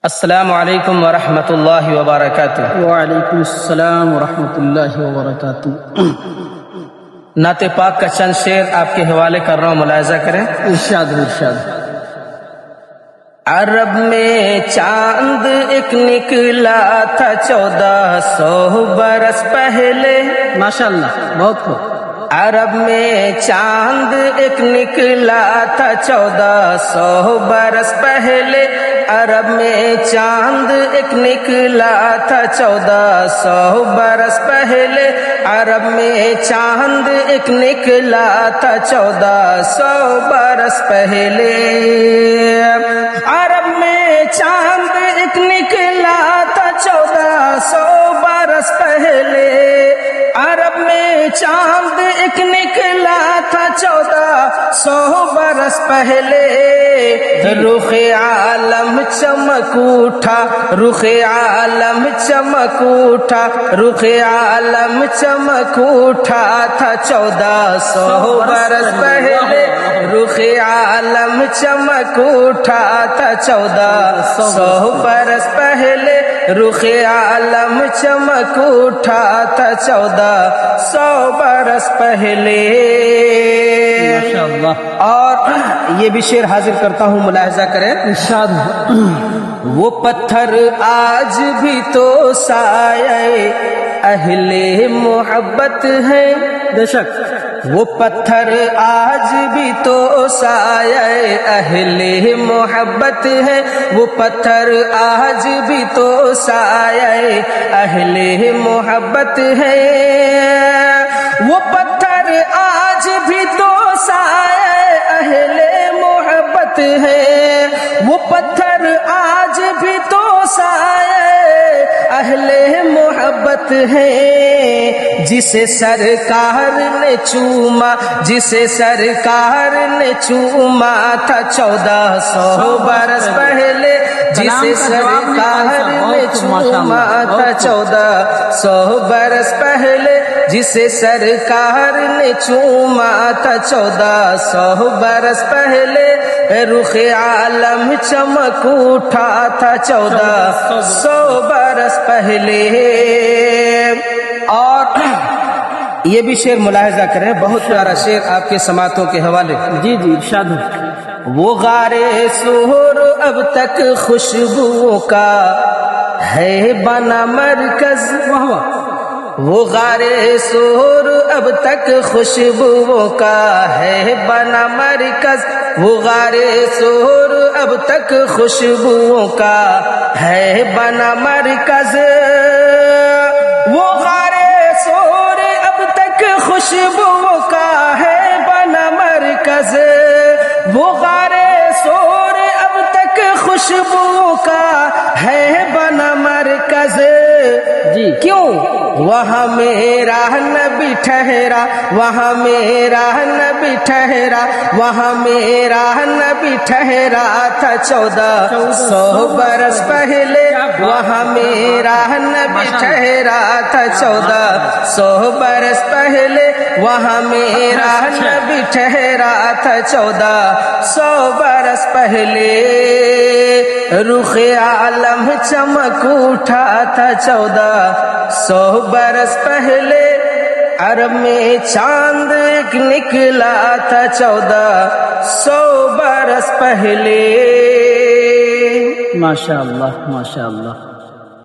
السلام علیکم ورحمۃ اللہ وبرکاتہ۔ وعلیکم السلام ورحمۃ اللہ وبرکاتہ۔ نعت پاک کا چند شعر آپ کے حوالے کر رہا ہوں، ملاحظہ کریں۔ ارشاد ارشاد۔ عرب میں چاند ایک نکلا تھا 1400 برس پہلے۔ ماشاءاللہ، بہت خوب۔ عرب میں چاند ایک نکلا تھا 1400 برس پہلے۔ عرب میں چاند ایک نکلا تھا 1400 برس پہلے۔ عرب میں چاند ایک نکلا تھا 1400 برس پہلے۔ عرب میں چاند ایک نکلا تھا 1400 برس پہلے۔ عرب میں چاند ایک نکلا تھا 1400 برس پہلے۔ رخ عالم چمک اٹھا، رخ عالم چمک اٹھا، رخ عالم چمک اٹھا تھا 1400 برس پہلے۔ رخ عالم چمک اٹھا تھا 1400 برس پہلے۔ رخ عالم چمک اٹھا تھا 1400 برس پہلے۔ ماشاءاللہ۔ اور یہ بھی شعر حاضر کرتا ہوں، ملاحظہ کریں۔ ارشاد۔ وہ پتھر آج بھی تو سایہ اہل محبت ہے، بے شک۔ وہ پتھر آج بھی تو سایہ اہل محبت ہے، وہ پتھر آج بھی تو سایہ اہل محبت ہے، وہ پتھر آج بھی تو سایہ اہل محبت ہے، وہ پتھر آج بھی تو سایہ اہل محبت ہے۔ جسے سرکار نے چوما، جسے سرکار نے چوما تھا 1400 برس پہلے، جسے سرکار نے چوما تھا 1400 برس پہلے، جسے سرکار نے چوما تھا 1400 برس پہلے۔ رخ عالم چمک اٹھا تھا 1400 برس پہلے۔ اور یہ بھی شعر ملاحظہ کریں، بہت پیارا شعر آپ کے سماعتوں کے حوالے۔ جی جی، ارشاد۔ وہ غارِ سحر اب تک خوشبو کا ہے بنا مرکز، وہ غارِ سحر اب تک خوشبو کا ہے بنا مرکز، وہ غارِ سحر اب تک خوشبو کا ہے بنا مرکز، وہ غارِ سحر اب تک خوشبو کا ہے بنا مرکز، وہ غارِ سحر اب تک خوشبو کا ہے بنا مرکز۔ جی کیوں؟ وہاں میرا نبی ٹھہرا، وہاں میرا نبی ٹھہرا، وہاں میرا نبی ٹھہرا تھا 1400 برس پہلے، وہاں میرا نبی ٹھہرا تھا 1400 برس پہلے، وہاں میرا نبی ٹھہرا تھا 1400 برس پہلے۔ رخ عالم چمک اٹھا تھا 1400 برس پہلے۔ عرب میں چاند ایک نکلا تھا 1400 برس پہلے۔ ماشاءاللہ ماشاءاللہ۔